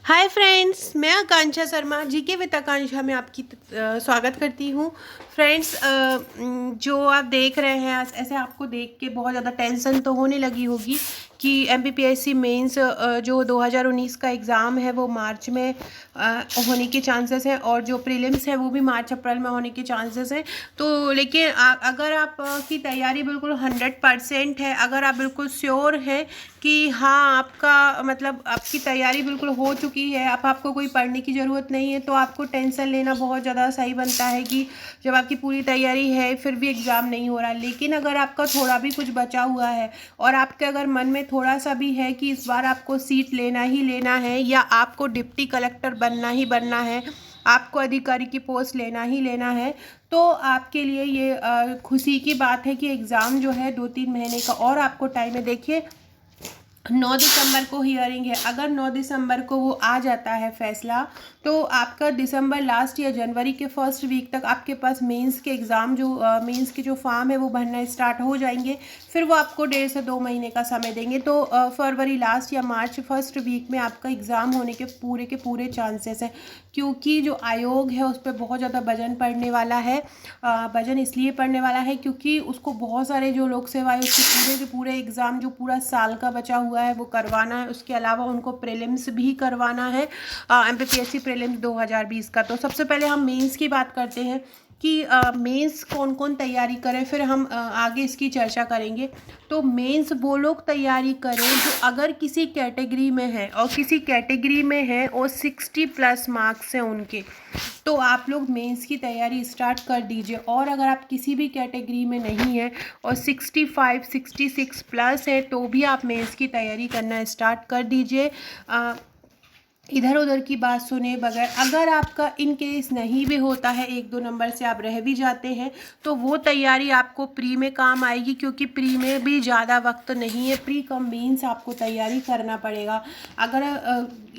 Hi friends, मैं आकांक्षा Sharma GK with आकांक्षा में आपकी स्वागत करती हूँ। फ्रेंड्स, जो आप देख रहे हैं ऐसे आपको देख के बहुत ज़्यादा टेंशन तो होने लगी होगी कि एमपीपीएससी मेंस जो 2019 का एग्ज़ाम है वो मार्च में होने के चांसेस हैं और जो प्रीलिम्स है वो भी मार्च अप्रैल में होने के चांसेस हैं। तो लेकिन अगर आप की तैयारी बिल्कुल 100% है, अगर आप बिल्कुल श्योर हैं कि हाँ आपका मतलब आपकी तैयारी बिल्कुल हो चुकी है, अब आपको कोई पढ़ने की ज़रूरत नहीं है, तो आपको टेंशन लेना बहुत ज़्यादा सही बनता है कि जब आपकी पूरी तैयारी है फिर भी एग्ज़ाम नहीं हो रहा। लेकिन अगर आपका थोड़ा भी कुछ बचा हुआ है और आपके अगर मन में थोड़ा सा भी है कि इस बार आपको सीट लेना ही लेना है या आपको डिप्टी कलेक्टर बनना ही बनना है, आपको अधिकारी की पोस्ट लेना ही लेना है, तो आपके लिए ये खुशी की बात है कि एग्ज़ाम जो है 2-3 महीने का और आपको टाइम है। देखिए 9 दिसंबर को हियरिंग है। अगर 9 दिसंबर को वो आ जाता है फैसला, तो आपका दिसंबर लास्ट या जनवरी के फर्स्ट वीक तक आपके पास मेंस के एग्ज़ाम जो मेंस के जो फॉर्म है वो भरना स्टार्ट हो जाएंगे। फिर वो आपको 1.5 से 2 महीने का समय देंगे, तो फरवरी लास्ट या मार्च फर्स्ट वीक में आपका एग्ज़ाम होने के पूरे चांसेस हैं। क्योंकि जो आयोग है उस पर बहुत ज़्यादा वजन पड़ने वाला है। वजन इसलिए पड़ने वाला है क्योंकि उसको बहुत सारे जो लोक सेवाएं उसके पूरे के पूरे एग्ज़ाम जो पूरा साल का बचा हुआ है वो करवाना है। उसके अलावा उनको प्रीलिम्स भी करवाना है, एमपीपीएससी प्रीलिम्स 2020 का। तो सबसे पहले हम मेंस की बात करते हैं कि मेंस कौन कौन तैयारी करें, फिर हम आगे इसकी चर्चा करेंगे। तो मेंस वो लोग तैयारी करें जो अगर किसी कैटेगरी में है और किसी कैटेगरी में है और 60+ मार्क्स हैं उनके, तो आप लोग मेंस की तैयारी स्टार्ट कर दीजिए। और अगर आप किसी भी कैटेगरी में नहीं है और 65-66+ है तो भी आप मेंस की तैयारी करना स्टार्ट कर दीजिए। इधर उधर की बात सुने बगैर, अगर आपका इन केस नहीं भी होता है, 1-2 नंबर से आप रह भी जाते हैं, तो वो तैयारी आपको प्री में काम आएगी, क्योंकि प्री में भी ज़्यादा वक्त नहीं है। प्री कम मेंस आपको तैयारी करना पड़ेगा। अगर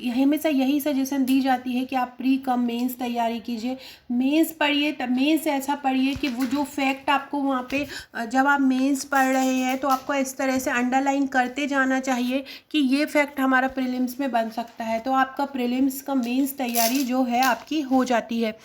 हमेशा यही सजेशन दी जाती है कि आप प्री कम मेंस तैयारी कीजिए। मेंस पढ़िए, तब मेंस ऐसा पढ़िए कि वो जो फैक्ट आपको वहाँ पे जब आप मेंस पढ़ रहे हैं तो आपको इस तरह से अंडरलाइन करते जाना चाहिए कि ये फैक्ट हमारा प्रीलिम्स में बन सकता है, तो आपका प्रीलिम्स का मेंस तैयारी जो है आपकी हो जाती है।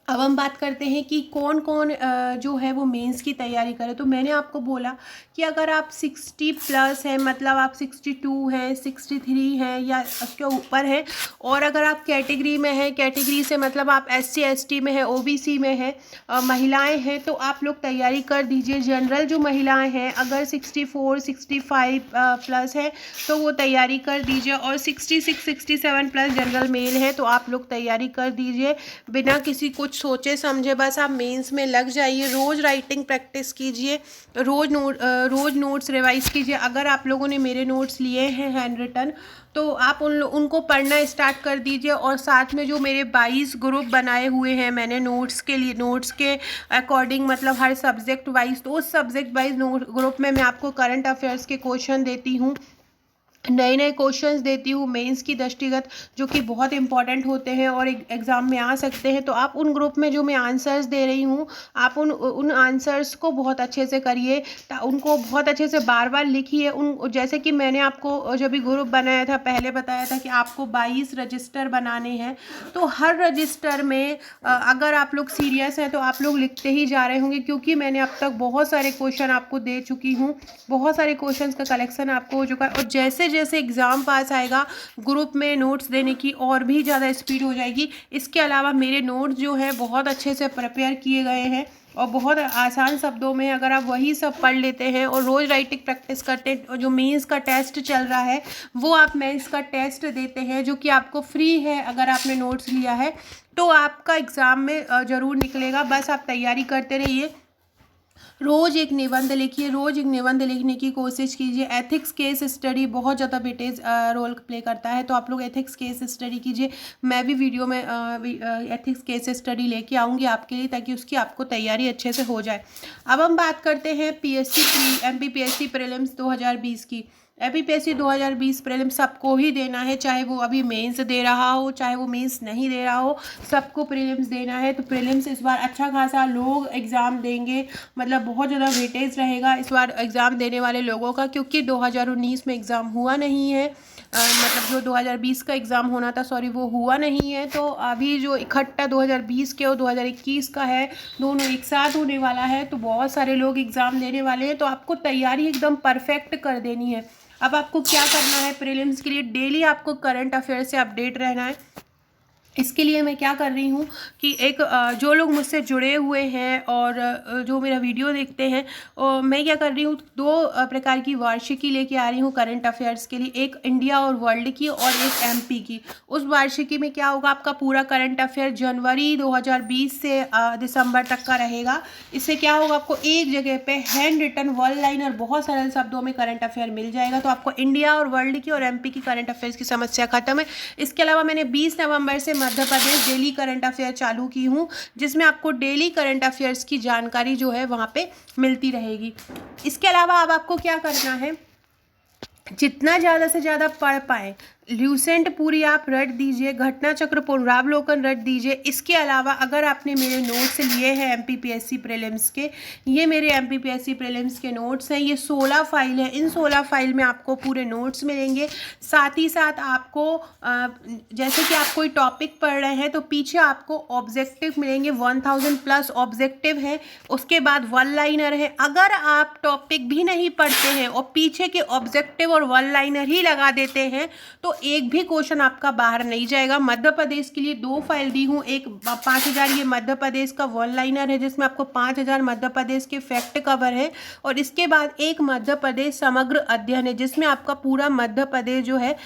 अब हम बात करते हैं कि कौन कौन जो है वो मेंस की तैयारी करे। तो मैंने आपको बोला कि अगर आप 60+ हैं, मतलब आप 62 हैं, 63 हैं या उसके ऊपर हैं, और अगर आप कैटेगरी में हैं, कैटेगरी से मतलब आप SC ST में हैं, OBC में हैं, महिलाएं हैं, तो आप लोग तैयारी कर दीजिए। जनरल जो महिलाएं हैं अगर 64-65+ है तो वो तैयारी कर दीजिए, और 66-67+ जनरल मेल है तो आप लोग तैयारी कर दीजिए। बिना किसी कुछ सोचे समझे बस आप मेंस में लग जाइए। रोज़ राइटिंग प्रैक्टिस कीजिए, रोज़ नोट्स रिवाइज कीजिए। अगर आप लोगों ने मेरे नोट्स लिए हैं हैंड रिटन, तो आप उनको पढ़ना स्टार्ट कर दीजिए। और साथ में जो मेरे 22 ग्रुप बनाए हुए हैं मैंने नोट्स के लिए, नोट्स के अकॉर्डिंग, मतलब हर सब्जेक्ट वाइज, तो उस सब्जेक्ट वाइज ग्रुप में मैं आपको करंट अफेयर्स के क्वेश्चन देती हूँ, नए नए क्वेश्चंस देती हूँ मेंस की दृष्टिगत, जो कि बहुत इंपॉर्टेंट होते हैं और एग्ज़ाम में आ सकते हैं। तो आप उन ग्रुप में जो मैं आंसर्स दे रही हूँ, आप उन आंसर्स को बहुत अच्छे से करिए, उनको बहुत अच्छे से बार बार लिखिए। उन जैसे कि मैंने आपको जब भी ग्रुप बनाया था पहले बताया था कि आपको 22 रजिस्टर बनाने हैं, तो हर रजिस्टर में अगर आप लोग सीरियस हैं तो आप लोग लिखते ही जा रहे होंगे, क्योंकि मैंने अब तक बहुत सारे क्वेश्चन आपको दे चुकी हूँ, बहुत सारे क्वेश्चन का कलेक्शन आपको हो चुका है। और जैसे जैसे एग्ज़ाम पास आएगा ग्रुप में नोट्स देने की और भी ज़्यादा स्पीड हो जाएगी। इसके अलावा मेरे नोट्स जो है बहुत अच्छे से प्रिपेयर किए गए हैं और बहुत आसान शब्दों में, अगर आप वही सब पढ़ लेते हैं और रोज़ राइटिंग प्रैक्टिस करते हैं, और जो मेंस का टेस्ट चल रहा है वो आप मेंस का टेस्ट देते हैं जो कि आपको फ्री है, अगर आपने नोट्स लिया है तो आपका एग्ज़ाम में ज़रूर निकलेगा। बस आप तैयारी करते रहिए, रोज़ एक निबंध लिखिए, रोज़ एक निबंध लिखने की कोशिश कीजिए। एथिक्स केस स्टडी बहुत ज़्यादा वेटेज रोल प्ले करता है, तो आप लोग एथिक्स केस स्टडी कीजिए। मैं भी वीडियो में एथिक्स केस स्टडी लेके आऊँगी आपके लिए, ताकि उसकी आपको तैयारी अच्छे से हो जाए। अब हम बात करते हैं एमपीपीएससी प्रीलिम्स 2020 की। एपीपीएससी 2020 प्रीलिम सबको ही देना है, चाहे वो अभी मेंस दे रहा हो, चाहे वो मेंस नहीं दे रहा हो, सबको प्रीलिम्स देना है। तो प्रीलिम्स इस बार अच्छा खासा लोग एग्ज़ाम देंगे, मतलब बहुत ज़्यादा वेटेज रहेगा इस बार एग्ज़ाम देने वाले लोगों का, क्योंकि 2019 में एग्ज़ाम हुआ नहीं है। मतलब जो 2020 का एग्ज़ाम होना था, सॉरी, वो हुआ नहीं है। तो अभी जो इकट्ठा 2020 के और 2021 का है, दोनों एक साथ होने वाला है। तो बहुत सारे लोग एग्ज़ाम देने वाले हैं, तो आपको तैयारी एकदम परफेक्ट कर देनी है। अब आपको क्या करना है, प्रीलिम्स के लिए डेली आपको करंट अफेयर से अपडेट रहना है। इसके लिए मैं क्या कर रही हूँ कि एक जो लोग मुझसे जुड़े हुए हैं और जो मेरा वीडियो देखते हैं, और मैं क्या कर रही हूँ, दो प्रकार की वार्षिकी लेके आ रही हूँ करंट अफेयर्स के लिए, एक इंडिया और वर्ल्ड की और एक एमपी की। उस वार्षिकी में क्या होगा, आपका पूरा करंट अफेयर जनवरी 2020 से दिसंबर तक का रहेगा। इससे क्या होगा, आपको एक जगह पे हैंड रिटन वन लाइनर बहुत सरल शब्दों में करंट अफेयर मिल जाएगा। तो आपको इंडिया और वर्ल्ड की और एमपी की करंट अफेयर्स की समस्या खत्म है। इसके अलावा मैंने 20 नवंबर से Madhya Pradesh daily current affair चालू की हूँ, जिसमें आपको डेली करंट अफेयर्स की जानकारी जो है वहाँ पे मिलती रहेगी। इसके अलावा अब आपको क्या करना है, जितना ज़्यादा से ज़्यादा पढ़ पाए, ल्यूसेंट पूरी आप रट दीजिए, घटना चक्र पुनरावलोकन रट दीजिए। इसके अलावा अगर आपने मेरे नोट्स लिए हैं एमपीपीएससी प्रीलिम्स के, ये मेरे एमपीपीएससी प्रीलिम्स के नोट्स हैं, ये 16 फाइल है। इन 16 फाइल में आपको पूरे नोट्स मिलेंगे। साथ ही साथ आपको जैसे कि आप कोई टॉपिक पढ़ रहे हैं तो पीछे आपको ऑब्जेक्टिव मिलेंगे, 1000 प्लस ऑब्जेक्टिव है। उसके बाद वन लाइनर है। अगर आप टॉपिक भी नहीं पढ़ते हैं और पीछे के ऑब्जेक्टिव और वन लाइनर ही लगा देते हैं तो एक भी क्वेश्चन आपका बाहर नहीं जाएगा। मध्य प्रदेश के लिए 2 फाइल दी हूँ, एक 5000 ये मध्य प्रदेश का वन लाइनर है जिसमें आपको 5000 मध्य प्रदेश के फैक्ट कवर है, और इसके बाद एक मध्य प्रदेश समग्र अध्ययन है जिसमें आपका पूरा मध्य प्रदेश जो है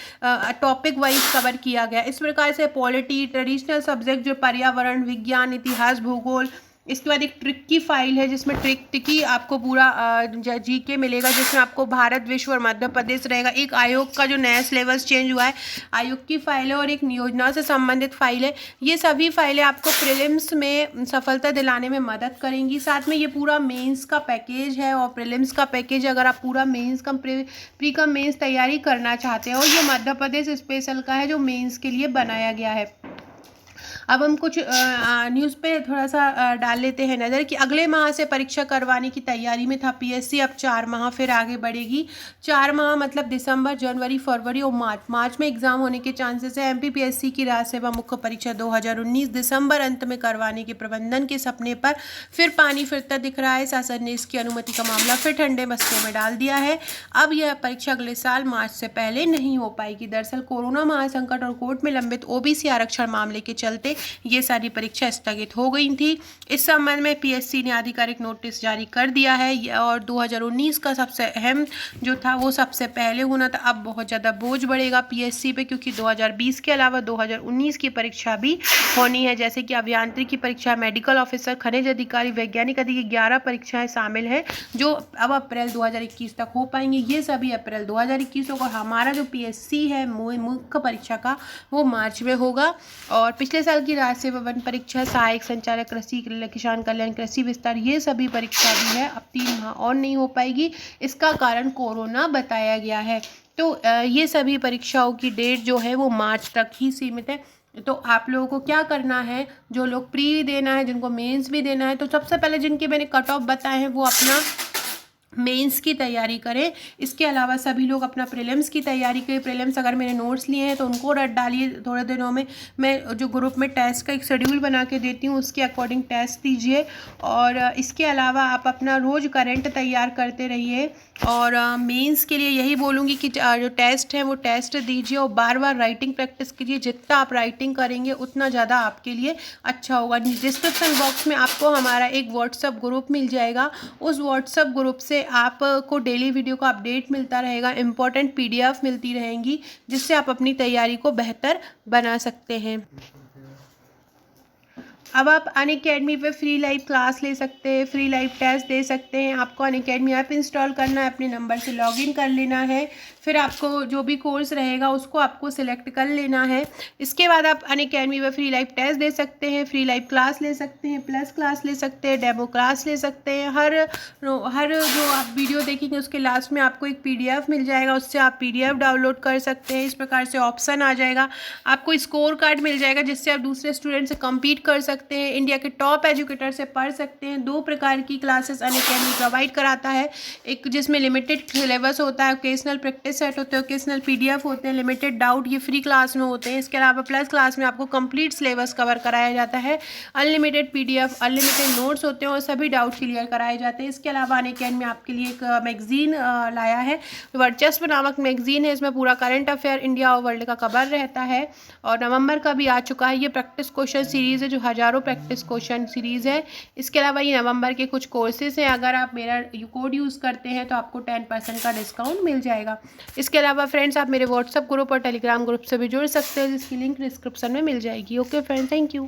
टॉपिक वाइज कवर किया गया। इस प्रकार से पॉलिटी, ट्रेडिशनल सब्जेक्ट जो पर्यावरण, विज्ञान, इतिहास, भूगोल। इसके बाद एक ट्रिक की फाइल है जिसमें ट्रिक की आपको पूरा जीके मिलेगा, जिसमें आपको भारत, विश्व और मध्य प्रदेश रहेगा। एक आयोग का जो नया सिलेबस चेंज हुआ है, आयोग की फाइल है, और एक नियोजना से संबंधित फाइल है। ये सभी फाइलें आपको प्रीलिम्स में सफलता दिलाने में मदद करेंगी। साथ में ये पूरा मेंस का पैकेज है और प्रीलिम्स का पैकेज। अगर आप पूरा मेंस कम प्री कम मेंस तैयारी करना चाहते हैं, और ये मध्य प्रदेश स्पेशल का है जो मेंस के लिए बनाया गया है। अब हम कुछ न्यूज़ पे थोड़ा सा डाल लेते हैं नज़र कि अगले माह से परीक्षा करवाने की तैयारी में था पीएससी। अब 4 माह फिर आगे बढ़ेगी। 4 माह मतलब दिसंबर, जनवरी, फरवरी और मार्च में एग्जाम होने के चांसेस है। एमपीपीएससी की राज्य सेवा मुख्य परीक्षा 2019 दिसंबर अंत में करवाने के प्रबंधन के सपने पर फिर पानी फिरता दिख रहा है। शासन ने इसकी अनुमति का मामला फिर ठंडे मसले में डाल दिया है। अब यह परीक्षा अगले साल मार्च से पहले नहीं हो पाएगी। दरअसल कोरोना महासंकट और कोर्ट में लंबित ओबीसी आरक्षण मामले के चलते ये सारी परीक्षा स्थगित हो गई थी। इस संबंध में पीएससी ने आधिकारिक नोटिस जारी कर दिया है, और 2019 का सबसे अहम जो था वो सबसे पहले होना था। अब बहुत ज़्यादा बोझ बढ़ेगा पीएससी पे, क्योंकि 2020 के अलावा 2019 की परीक्षा भी होनी है, जैसे कि अभियांत्रिकी परीक्षा, मेडिकल ऑफिसर, खनिज अधिकारी, वैज्ञानिक अधिकारी, 11 परीक्षाएं शामिल हैं जो अब अप्रैल 2021 तक हो पाएंगी। ये सभी अप्रैल 2021 होगा। हमारा जो पीएससी है मुख्य परीक्षा का, वो मार्च में होगा। और पिछले साल की राज्य सेवा वन परीक्षा, सहायक संचालक कृषि, किसान कल्याण, कृषि विस्तार, ये सभी परीक्षा भी है, अब 3 माह और नहीं हो पाएगी। इसका कारण कोरोना बताया गया है। तो ये सभी परीक्षाओं की डेट जो है वो मार्च तक ही सीमित है। तो आप लोगों को क्या करना है, जो लोग प्री देना है, जिनको मेंस भी देना है, तो सबसे पहले जिनके मैंने कट ऑफ बताए हैं वो अपना मेंस की तैयारी करें। इसके अलावा सभी लोग अपना प्रीलिम्स की तैयारी करें। प्रीलिम्स अगर मैंने नोट्स लिए हैं तो उनको रट डालिए। थोड़े दिनों में मैं जो ग्रुप में टेस्ट का एक शेड्यूल बना के देती हूँ, उसके अकॉर्डिंग टेस्ट दीजिए। और इसके अलावा आप अपना रोज़ करंट तैयार करते रहिए। और मेंस के लिए यही बोलूँगी कि जो टेस्ट है वो टेस्ट दीजिए, और बार बार राइटिंग प्रैक्टिस कीजिए। जितना आप राइटिंग करेंगे उतना ज़्यादा आपके लिए अच्छा होगा। डिस्क्रिप्शन बॉक्स में आपको हमारा एक व्हाट्सएप ग्रुप मिल जाएगा। उस व्हाट्सएप ग्रुप से आपको डेली वीडियो का अपडेट मिलता रहेगा, इंपॉर्टेंट पीडीएफ मिलती रहेंगी, जिससे आप अपनी तैयारी को बेहतर बना सकते हैं। अब आप अनअकैडमी पे फ्री लाइव क्लास ले सकते हैं, फ्री लाइव टेस्ट दे सकते हैं। आपको अनअकैडमी ऐप इंस्टॉल करना है, अपने नंबर से लॉगिन कर लेना है, फिर आपको जो भी कोर्स रहेगा उसको आपको सिलेक्ट कर लेना है। इसके बाद आप अनअकैडमी पे फ्री लाइव टेस्ट दे सकते हैं, फ्री लाइव क्लास ले सकते हैं, प्लस क्लास ले सकते हैं, डेमो क्लास ले सकते हैं। हर जो आप वीडियो देखेंगे उसके लास्ट में आपको एक PDF मिल जाएगा, उससे आप PDF डाउनलोड कर सकते हैं। इस प्रकार से ऑप्शन आ जाएगा, आपको स्कोर कार्ड मिल जाएगा जिससे आप दूसरे स्टूडेंट से कम्पीट कर सकते हैं, इंडिया के टॉप एजुकेटर से पढ़ सकते हैं। 2 प्रकार की क्लासेस अनअकैडमी प्रोवाइड कराता है, एक जिसमें लिमिटेड सिलेबस होता है, ओकेजनल प्रैक्टिस सेट होते हैं, ओकेजनल PDF होते हैं, लिमिटेड डाउट ये फ्री क्लास में होते हैं। इसके अलावा प्लस क्लास में आपको कंप्लीट सिलेबस कवर कराया जाता है, अनलिमिटेड PDF, अनलिमिटेड नोट्स होते हैं और सभी डाउट क्लियर कराए जाते हैं। इसके अलावा अनअकैडमी आपके लिए एक मैगजीन लाया है, वर्चस्व नामक मैगजीन है। इसमें पूरा करंट अफेयर इंडिया और वर्ल्ड का खबर रहता है और नवंबर का भी आ चुका है। ये प्रैक्टिस क्वेश्चन सीरीज़ है जो हज़ारों प्रैक्टिस क्वेश्चन सीरीज़ है। इसके अलावा ये नवंबर के कुछ कोर्सेज हैं, अगर आप मेरा कोड यूज़ करते हैं तो आपको 10% का डिस्काउंट मिल जाएगा। इसके अलावा फ्रेंड्स आप मेरे व्हाट्सअप ग्रुप और टेलीग्राम ग्रुप से भी जुड़ सकते हैं, जिसकी लिंक डिस्क्रिप्शन में मिल जाएगी। Okay friends, thank you.